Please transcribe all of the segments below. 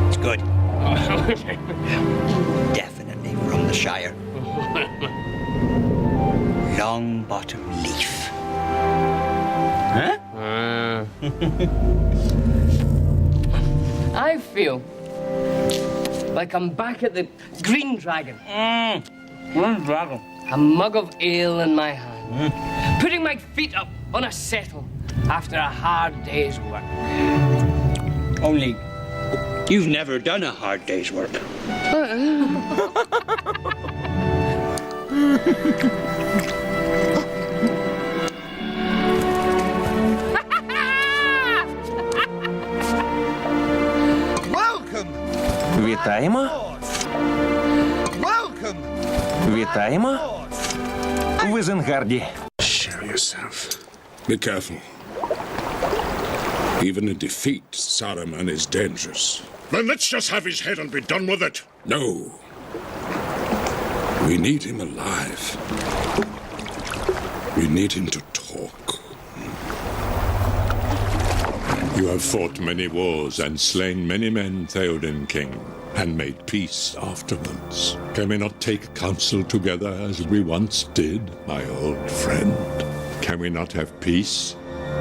It's good. Definitely from the Shire. Long bottom leaf. Huh? I feel like I'm back at the Green Dragon. Green Dragon. A mug of ale in my hand. Putting my feet up on a settle after a hard day's work. Only you've never done a hard day's work. Welcome! Вітаємо. Welcome! Вітаємо. В Ізенгарді. Show yourself. Be careful. Even in defeat, Saruman is dangerous. Then let's just have his head and be done with it. No. We need him alive. We need him to talk. You have fought many wars and slain many men, Theoden King, and made peace afterwards. Can we not take counsel together as we once did, my old friend? Can we not have peace,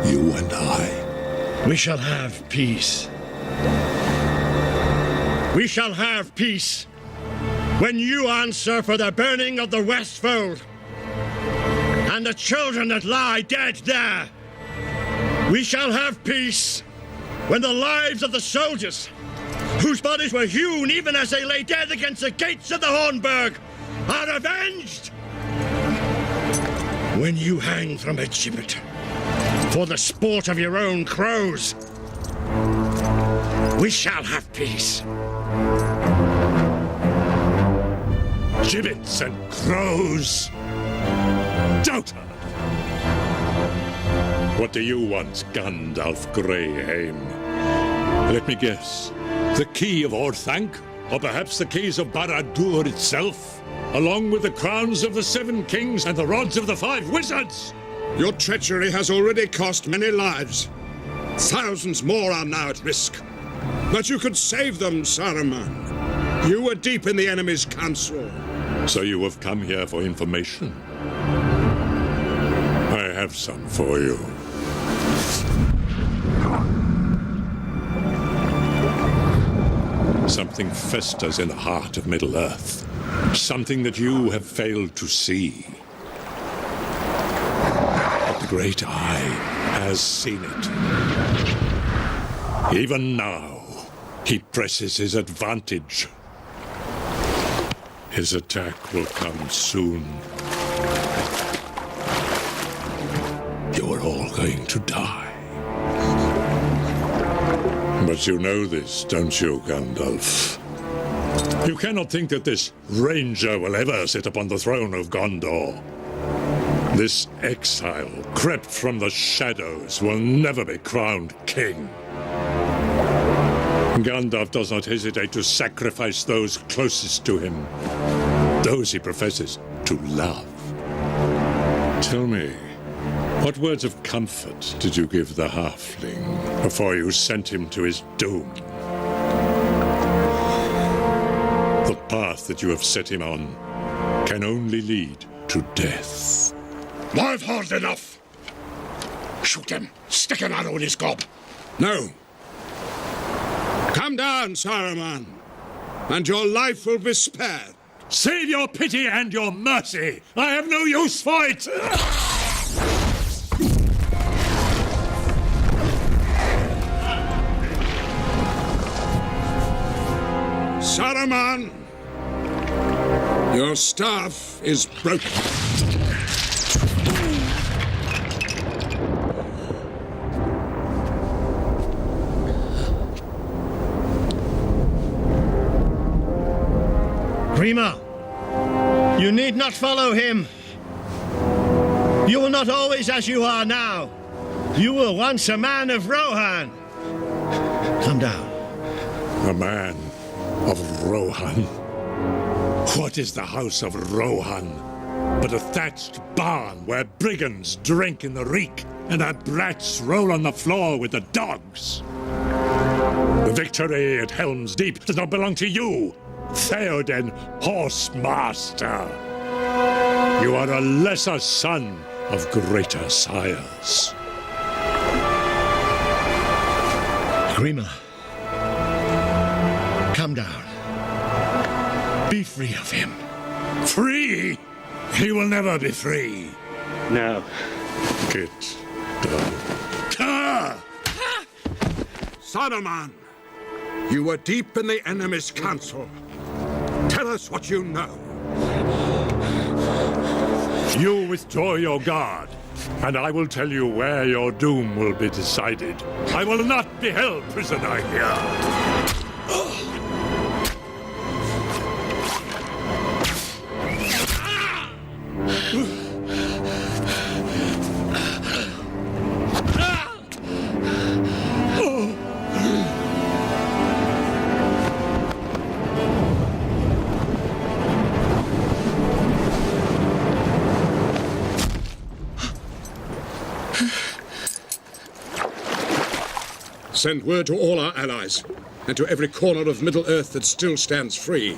you and I? We shall have peace. We shall have peace when you answer for the burning of the Westfold and the children that lie dead there. We shall have peace when the lives of the soldiers, whose bodies were hewn even as they lay dead against the gates of the Hornburg, are avenged. When you hang from a gibbet for the sport of your own crows, we shall have peace. Gibbets and crows! Doubter! What do you want, Gandalf Greyhaim? Let me guess. The key of Orthanc? Or perhaps the keys of Barad-dûr itself? Along with the crowns of the 7 kings and the rods of the 5 wizards? Your treachery has already cost many lives. Thousands more are now at risk. But you could save them, Saruman. You were deep in the enemy's council. So you have come here for information? I have some for you. Something festers in the heart of Middle-earth. Something that you have failed to see. But the great eye has seen it. Even now, he presses his advantage. His attack will come soon. You are all going to die. But you know this, don't you, Gandalf? You cannot think that this ranger will ever sit upon the throne of Gondor. This exile, crept from the shadows, will never be crowned king. Gandalf does not hesitate to sacrifice those closest to him, those he professes to love. Tell me, what words of comfort did you give the halfling before you sent him to his doom? The path that you have set him on can only lead to death. I've heard enough. Shoot him. Stick an arrow in his gob. No. Come down, Saruman, and your life will be spared. Save your pity and your mercy! I have no use for it! Saruman, your staff is broken. Grima, you need not follow him. You were not always as you are now. You were once a man of Rohan. Come down. A man of Rohan? What is the house of Rohan but a thatched barn where brigands drink in the reek and our brats roll on the floor with the dogs? The victory at Helm's Deep does not belong to you, Theoden Horsemaster. You are a lesser son of greater sires. Grima, come down. Be free of him. Free? He will never be free. No. Get down. Ah! Saruman, you were deep in the enemy's council. Tell us what you know. You withdraw your guard, and I will tell you where your doom will be decided. I will not be held prisoner here. Send word to all our allies, and to every corner of Middle-earth that still stands free.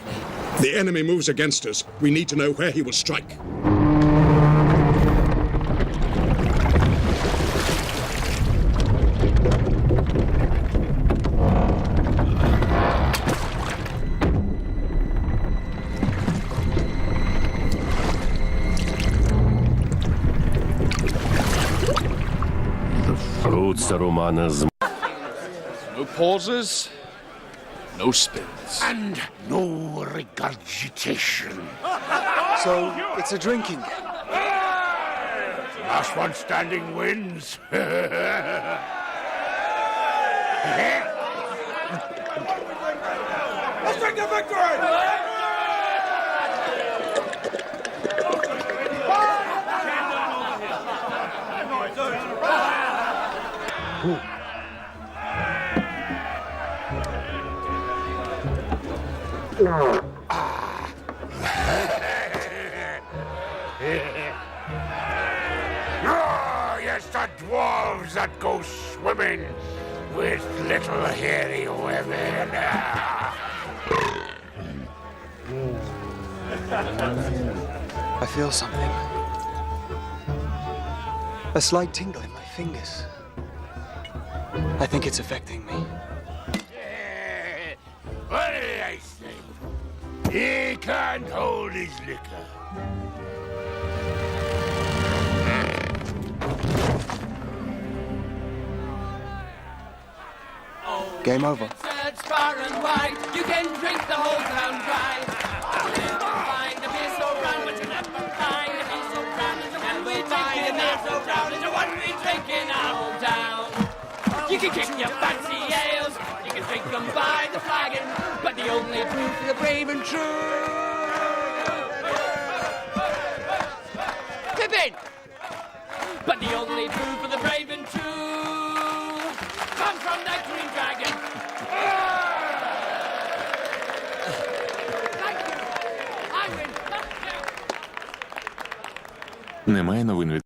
The enemy moves against us. We need to know where he will strike. Рут Сарумана з No pauses, no spills. And no regurgitation. So, it's a drinking. Last one standing wins. Let's drink the victory! Oh, yes, the dwarves that go swimming with little hairy women. I feel something. A slight tingle in my fingers. I think it's affecting me. What did I say? He can't hold his liquor. Game over. Search far and wide, you can drink the whole town dry. Never find a beer so brown, but you never find a beer so brown as the one we drink in our so brown as the one we drink in our old town. You can kick your fancy ales, you can drink them by the flagon, but the only proof of the brave and true. Pippin! But the only proof of the brave and true comes from that green dragon. Thank you. I win. Немає новин від...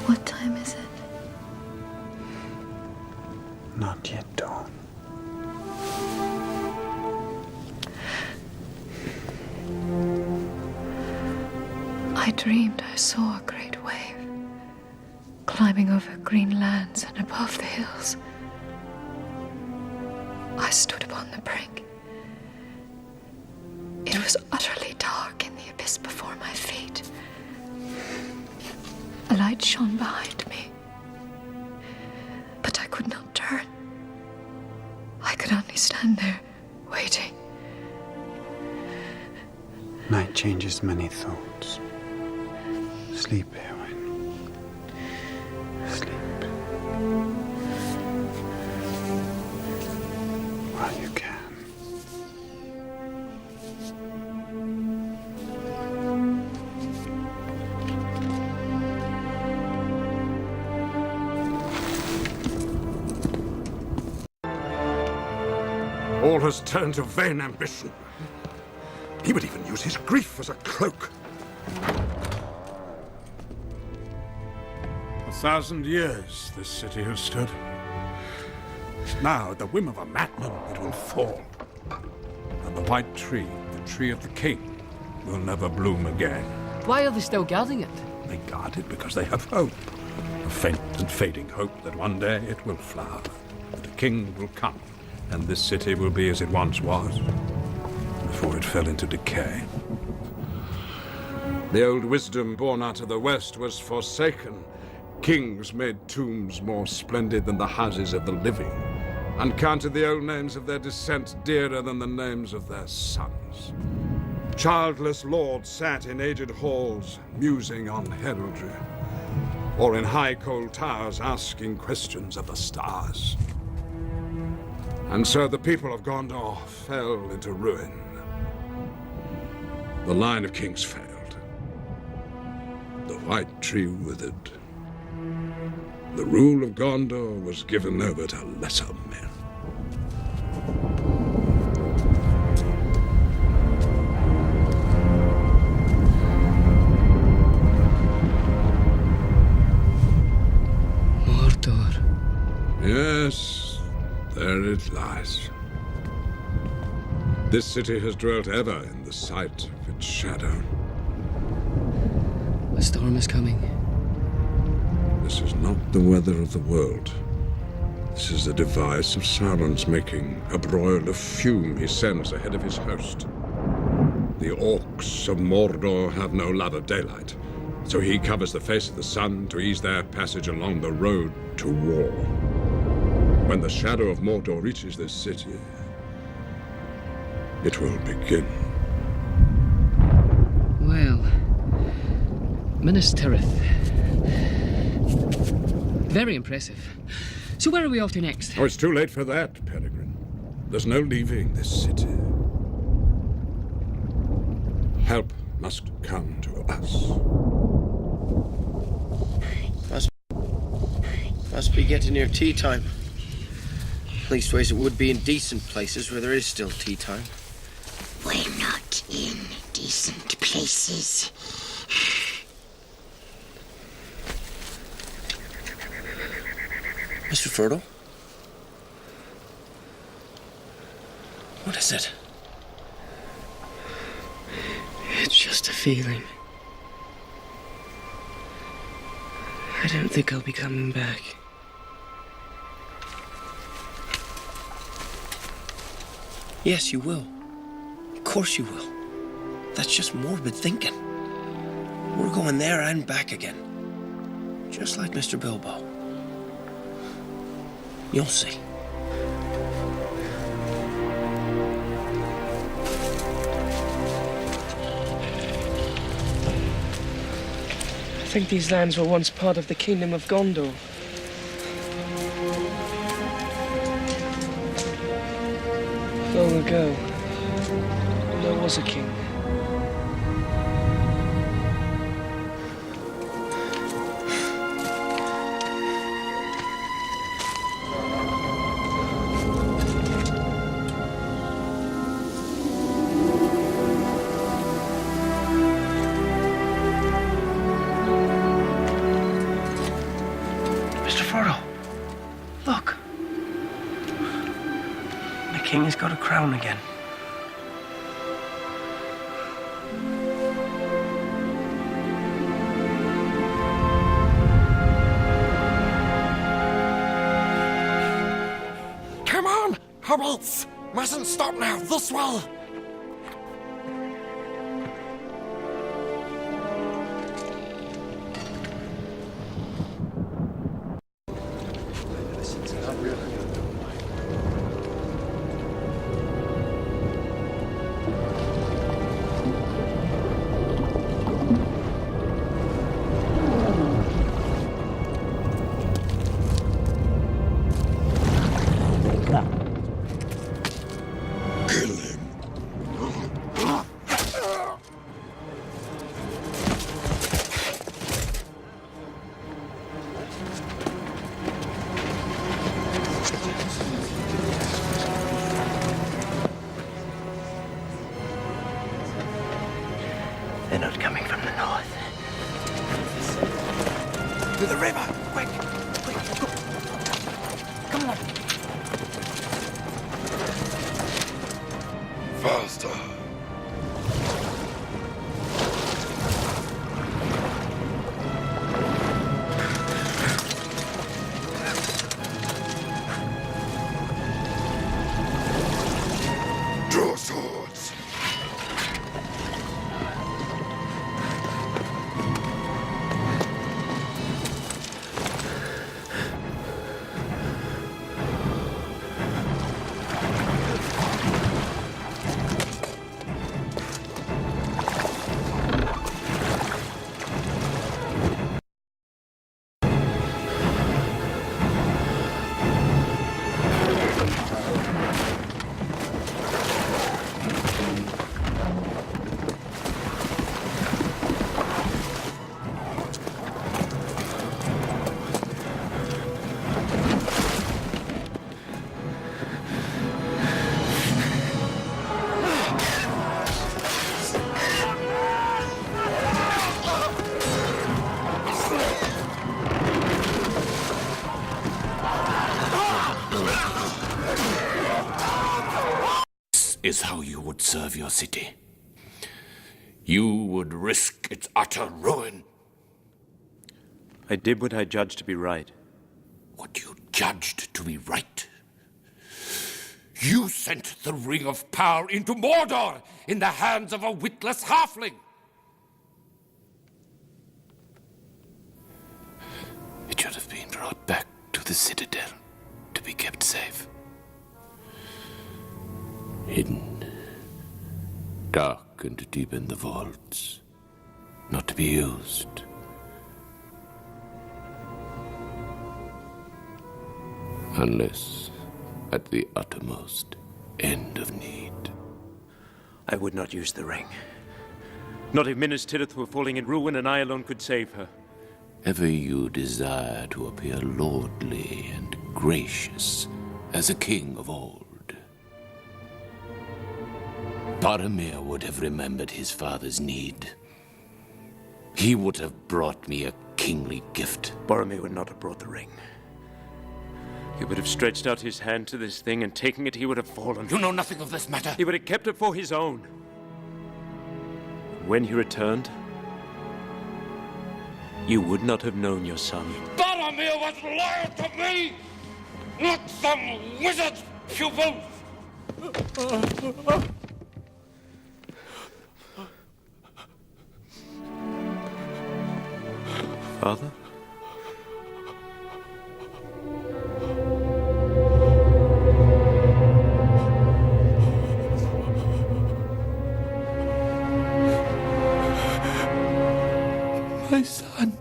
What time is it? Not yet dawn. I dreamed I saw a great wave climbing over green lands and above the hills. I stood upon the brink. It was utterly dark in the abyss before my feet, A light shone behind me, but I could not turn. I could only stand there, waiting. Night changes many thoughts. Sleep, Eowyn. Sleep. While you can. All has turned to vain ambition. He would even use his grief as a cloak. 1,000 years this city has stood. Now, at the whim of a madman, it will fall. And the white tree, the tree of the king, will never bloom again. Why are they still guarding it? They guard it because they have hope. A faint and fading hope that one day it will flower, that a king will come, and this city will be as it once was, before it fell into decay. The old wisdom born out of the West was forsaken. Kings made tombs more splendid than the houses of the living, and counted the old names of their descent dearer than the names of their sons. Childless lords sat in aged halls, musing on heraldry, or in high cold towers asking questions of the stars. And so the people of Gondor fell into ruin. The line of kings failed. The white tree withered. The rule of Gondor was given over to lesser men. Mordor. Yes, there it lies. This city has dwelt ever in the sight of its shadow. A storm is coming. This is not the weather of the world. This is the device of Sauron's making, a broil of fume he sends ahead of his host. The orcs of Mordor have no love of daylight, so he covers the face of the sun to ease their passage along the road to war. When the shadow of Mordor reaches this city, it will begin. Well, Minas Tirith. Very impressive. So where are we off to next? Oh, it's too late for that, Peregrine. There's no leaving this city. Help must come to us. Must be getting near tea time. Leastways, it would be in decent places where there is still tea time. We're not in decent places. Mr. Frodo? What is it? It's just a feeling. I don't think I'll be coming back. Yes, you will. Of course you will. That's just morbid thinking. We're going there and back again. Just like Mr. Bilbo. You'll see. I think these lands were once part of the Kingdom of Gondor. Long ago, there was a king. Mr. Frodo, look. The king has got a crown again. Come on, hobbits! Mustn't stop now. This way! They're not coming from the north. To the river! Quick! Quick! Go. Come on! Faster. Draw swords. Is how you would serve your city. You would risk its utter ruin. I did what I judged to be right. What you judged to be right? You sent the Ring of Power into Mordor in the hands of a witless halfling. It should have been brought back to the Citadel to be kept safe. Hidden, dark and deep in the vaults, not to be used. Unless at the uttermost end of need. I would not use the ring. Not if Minas Tirith were falling in ruin and I alone could save her. Ever you desire to appear lordly and gracious as a king of old. Boromir would have remembered his father's need. He would have brought me a kingly gift. Boromir would not have brought the ring. He would have stretched out his hand to this thing, and taking it, he would have fallen. You know nothing of this matter. He would have kept it for his own. When he returned, you would not have known your son. Boromir was loyal to me, not some wizard's pupil. Father? My son.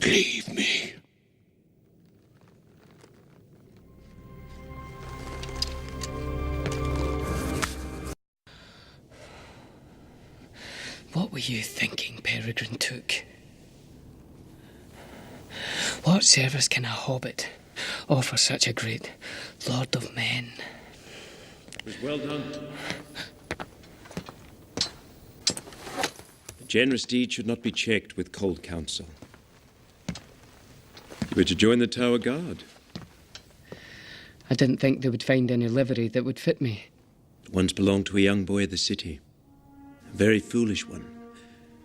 Leave me. What were you thinking, Peregrine Took? What service can a hobbit offer such a great lord of men? It was well done. A generous deed should not be checked with cold counsel. You were to join the Tower Guard. I didn't think they would find any livery that would fit me. It once belonged to a young boy of the city. A very foolish one,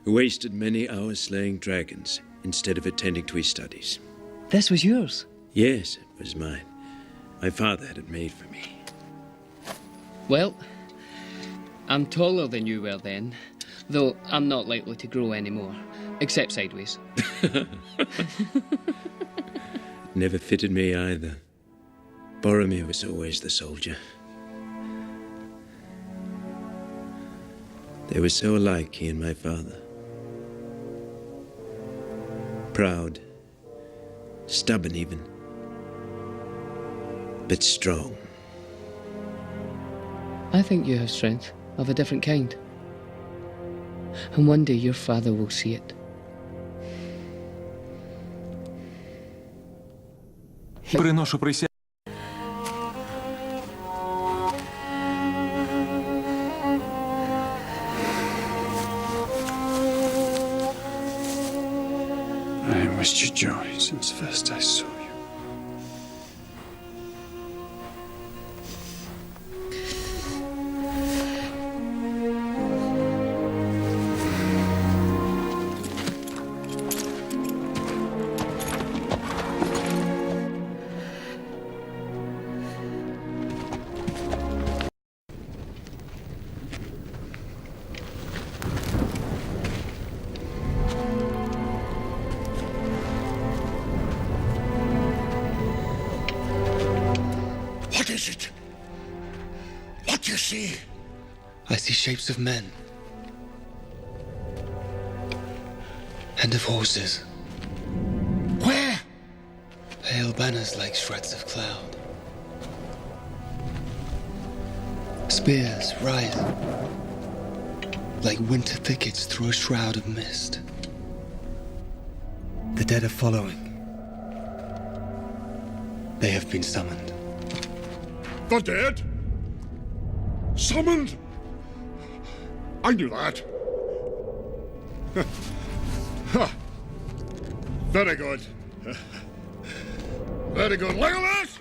who wasted many hours slaying dragons instead of attending to his studies. This was yours? Yes, it was mine. My father had it made for me. Well, I'm taller than you were then, though I'm not likely to grow any more, except sideways. Never fitted me either. Boromir was always the soldier. They were so alike, he and my father. Proud. Stubborn, even. But strong. I think you have strength of a different kind. And one day your father will see it. Приношу присягу. I wished you joy since first I saw you. What is it? What do you see? I see shapes of men. And of horses. Where? Pale banners like shreds of cloud. Spears rise like winter thickets through a shroud of mist. The dead are following. They have been summoned. The dead? Summoned? I knew that. Very good. Very good. Legolas!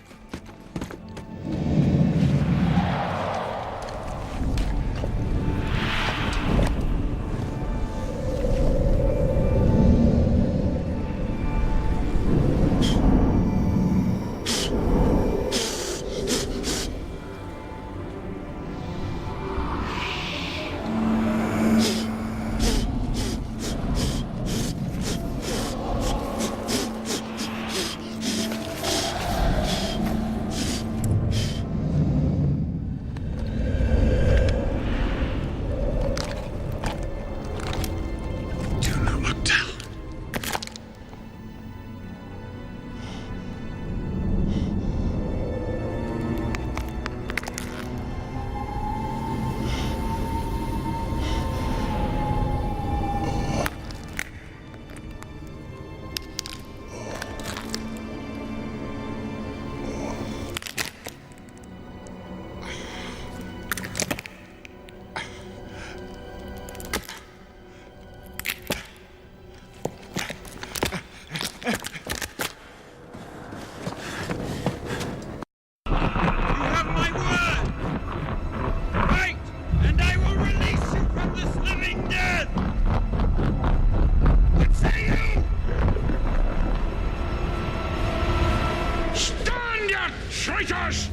Traitors!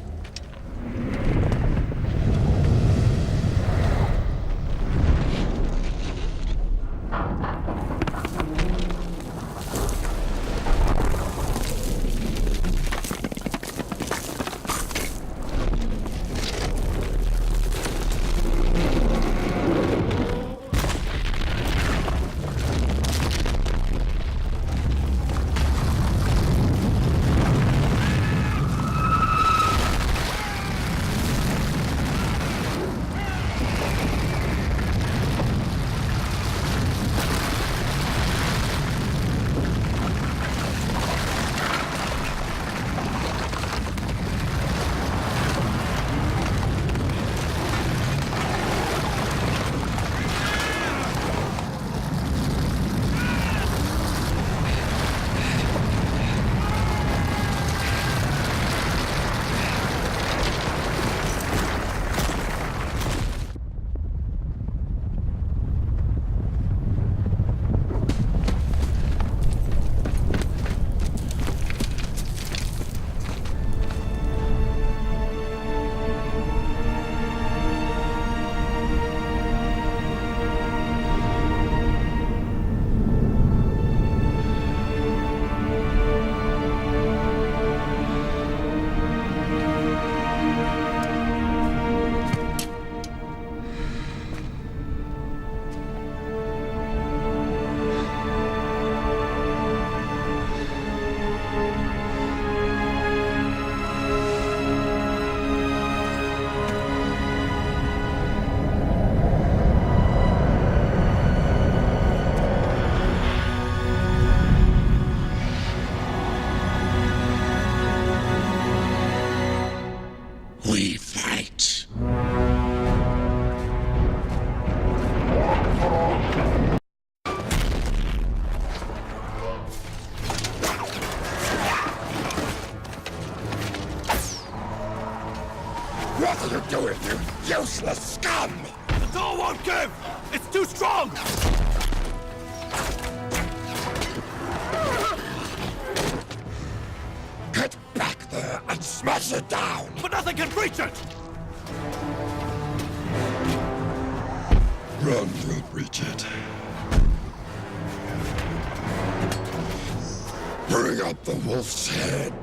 What are you doing, you useless scum? The door won't give! It's too strong! Get back there and smash it down! But nothing can breach it! Run will breach it. Bring up the wolf's head.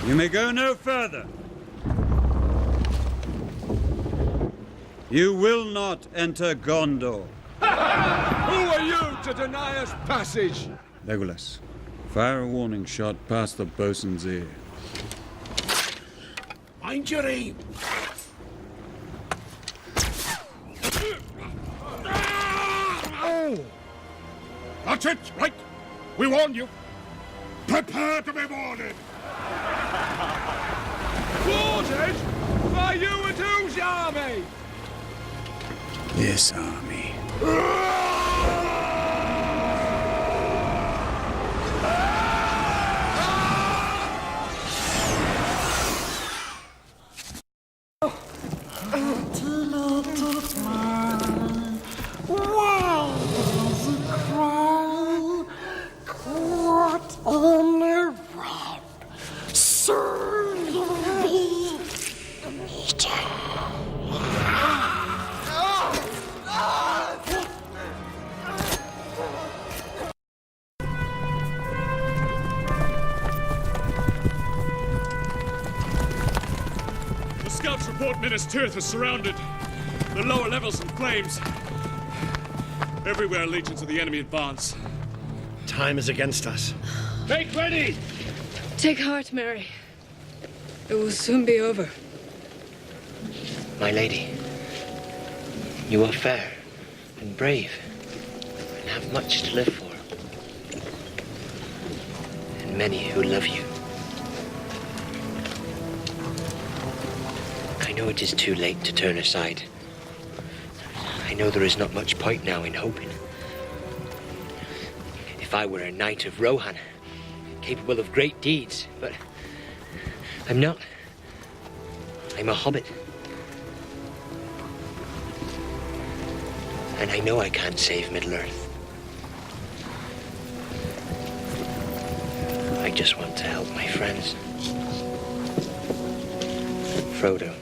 You may go no further. You will not enter Gondor. Who are you to deny us passage? Legolas, fire a warning shot past the bosun's ear. Mind your aim. Oh! That's it, right? We warned you. Prepare to be boarded. Boarded? By you and whose army? This army. Scouts report Minas Tirith is surrounded. The lower levels in flames. Everywhere legions of the enemy advance. Time is against us. Make ready! Take heart, Mary. It will soon be over. My lady, you are fair and brave and have much to live for. And many who love you. I know it is too late to turn aside. I know there is not much point now in hoping. If I were a knight of Rohan, capable of great deeds, but I'm not. I'm a hobbit. And I know I can't save Middle-earth. I just want to help my friends. Frodo.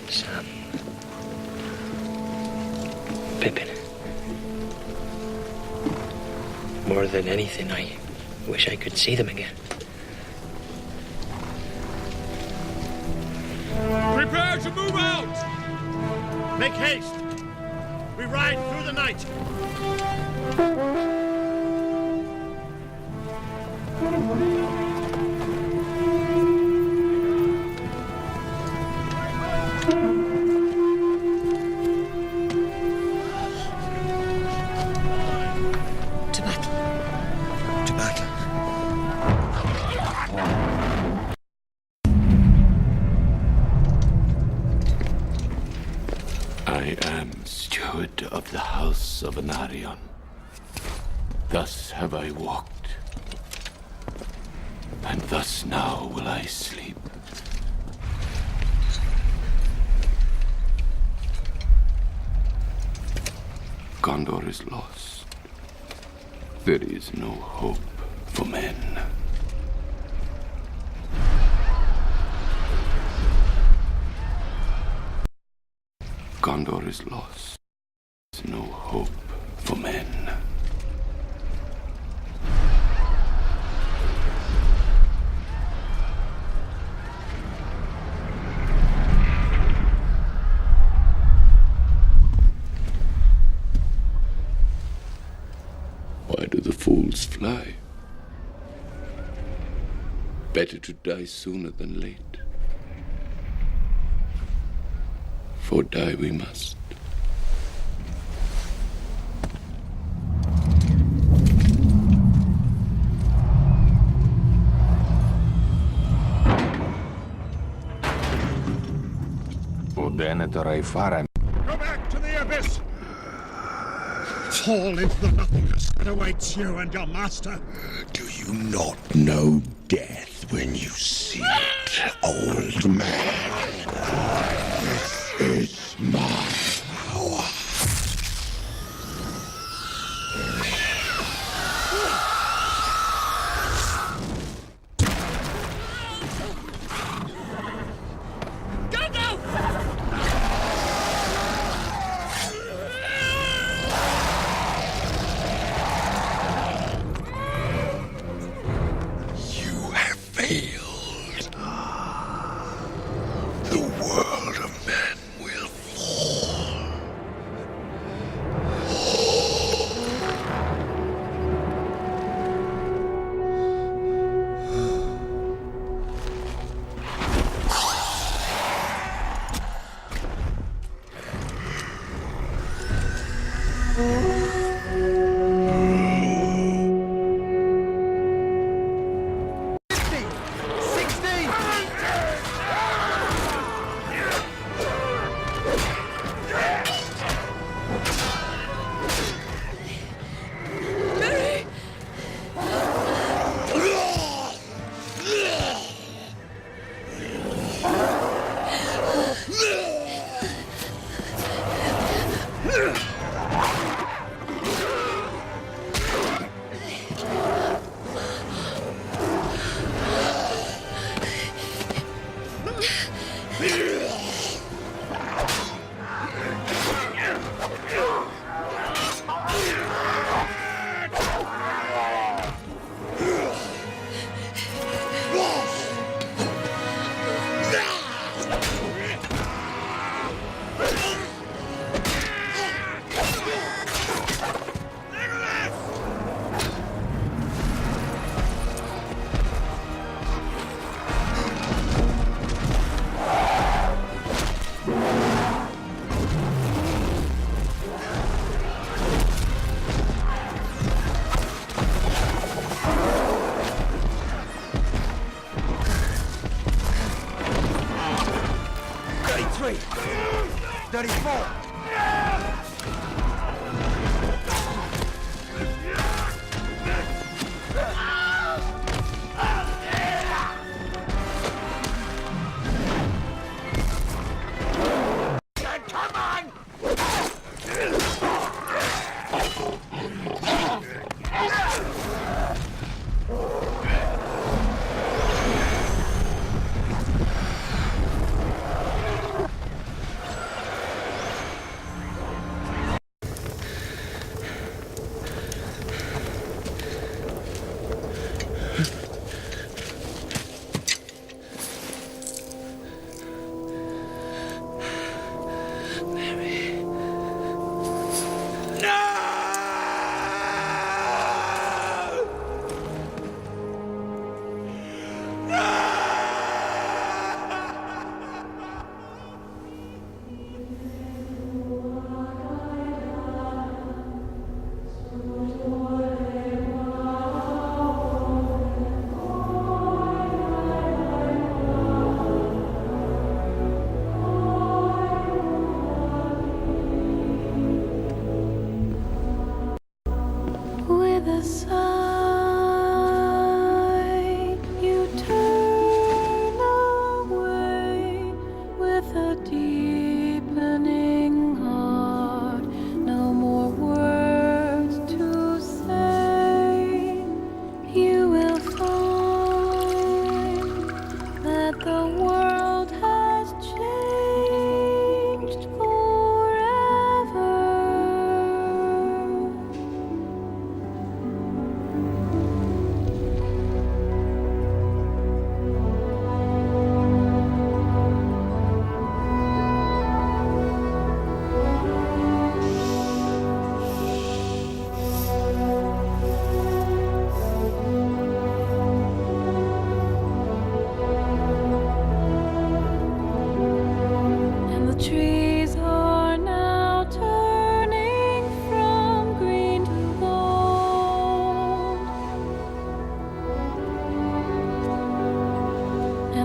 Sam. Pippin. More than anything, I wish I could see them again. Prepare to move out! Make haste! We ride through the night! To battle. To battle. I am steward of the house of Anarion. Thus have I walked, and thus now will I sleep. Gondor is lost. There is no hope for men. Gondor is lost. There's no hope for men. Better to die sooner than late. For die we must. Go back to the abyss! Fall into the nothingness that awaits you and your master. Do you not know death when you see it, old man? This is my power.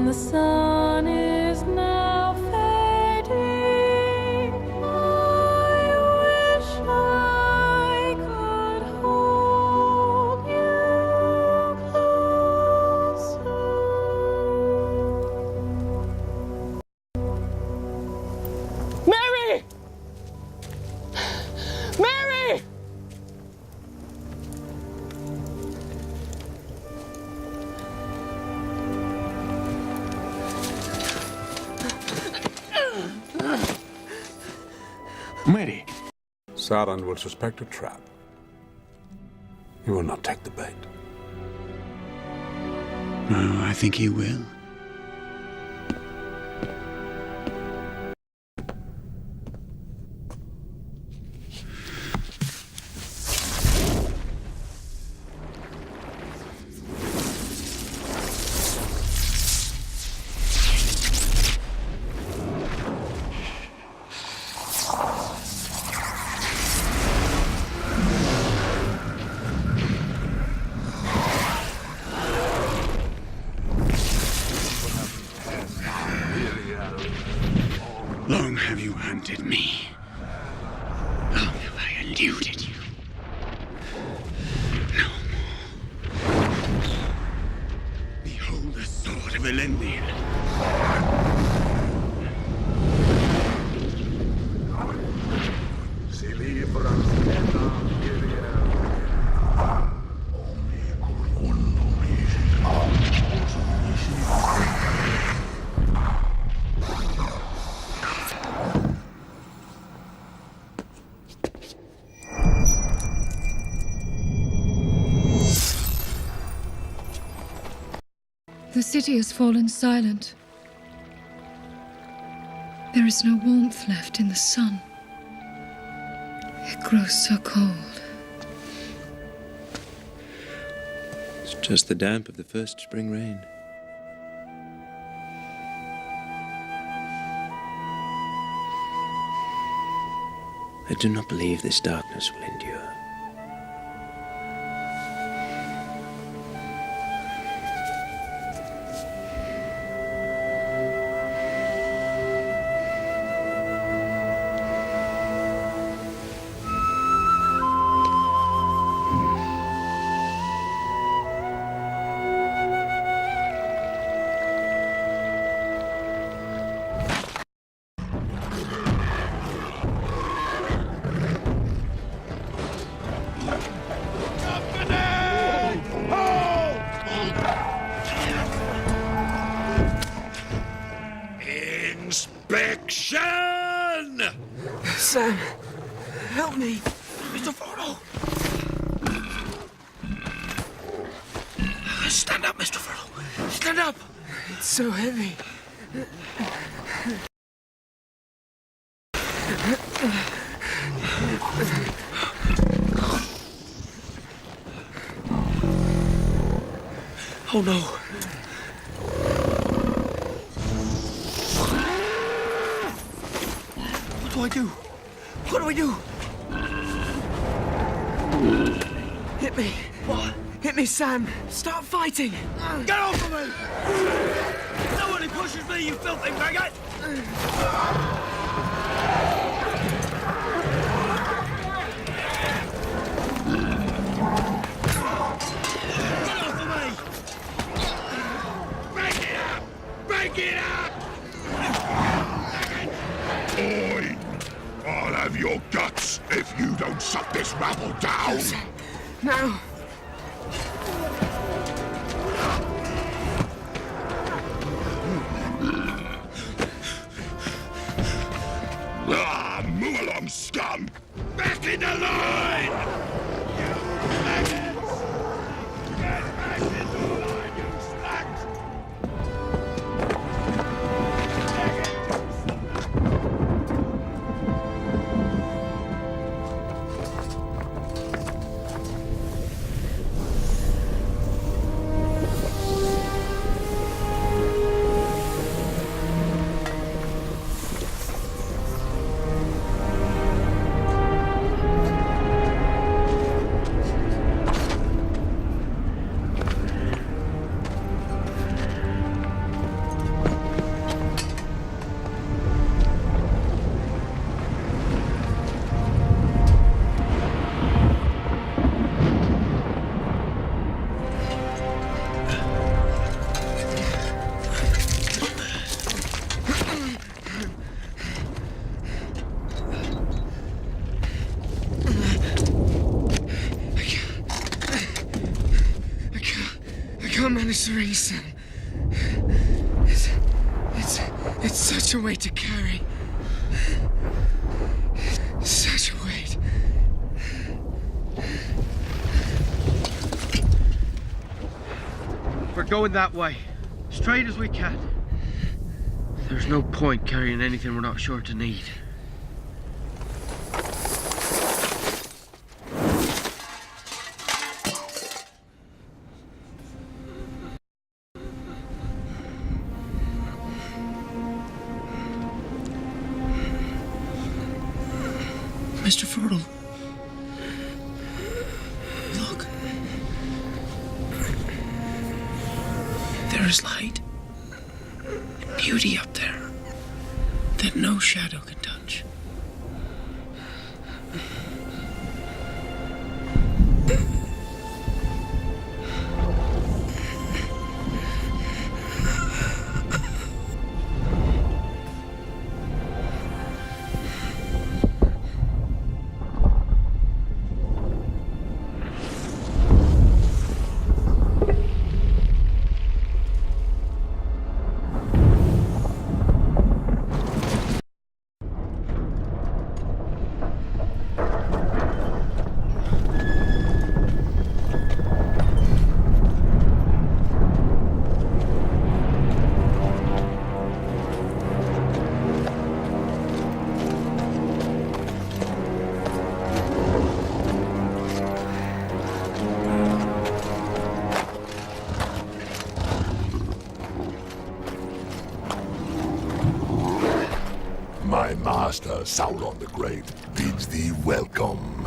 the sun is now fading, I wish I could hold you closer. Mary! Mary! Мері, Sauron will suspect a trap. He will not take the bait. Oh, I think he will. Long have you hunted me. Long have I eluded you. No more. Behold the sword of Elendil. The city has fallen silent. There is no warmth left in the sun. It grows so cold. It's just the damp of the first spring rain. I do not believe this darkness will endure. Inspection! Sam, help me. Mr. Frodo. Stand up, Mr. Frodo. Stand up. It's so heavy. Oh no. What do I do? What do I do? Hit me. What? Hit me, Sam. Start fighting. Get off of me! Nobody pushes me, you filthy faggot! Get off of me! Break it up! Break it up! Oi! I'll have your guts if you don't suck this rabble down! Now! Ah, move along, scum! Back in the line! You maggots! Get back into the line, you sluts! Janissaries. It's such a weight to carry. Such a weight. We're going that way. Straight as we can. There's no point carrying anything we're not sure to need. Mr. Frodo. Look. There is light. Beauty up there that no shadow can touch. My master, Sauron the Great, bids thee welcome.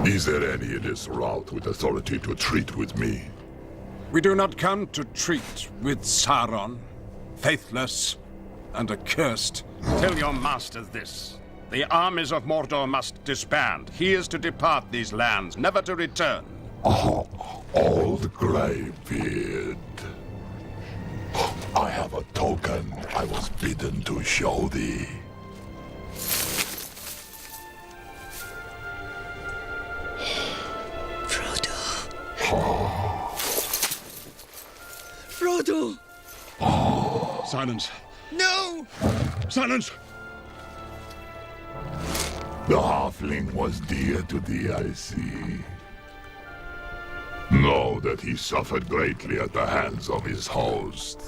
Is there any in this rout with authority to treat with me? We do not come to treat with Sauron, faithless and accursed. Tell your master this. The armies of Mordor must disband. He is to depart these lands, never to return. Oh, old Greybeard. I have a token I was bidden to show thee. Frodo! Silence. No! Silence! The halfling was dear to thee, I see. Know that he suffered greatly at the hands of his host.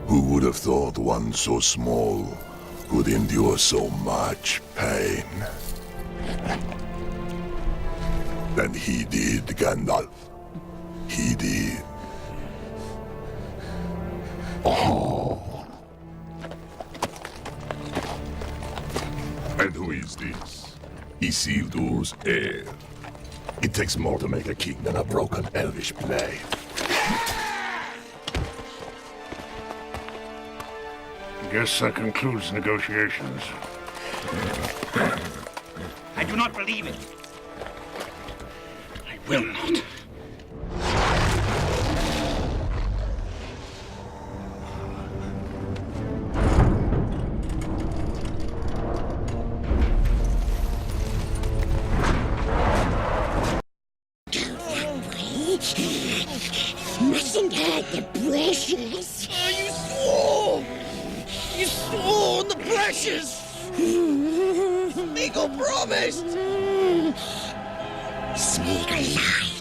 Who would have thought one so small could endure so much pain? And he did, Gandalf. He did. Oh. And who is this? Isildur's heir. It takes more to make a king than a broken elvish blade. Guess that concludes negotiations. I do not believe it. I will not. Mustn't hurt the precious. You swore! You swore on the precious! Smeagol promised! Smeagol lied.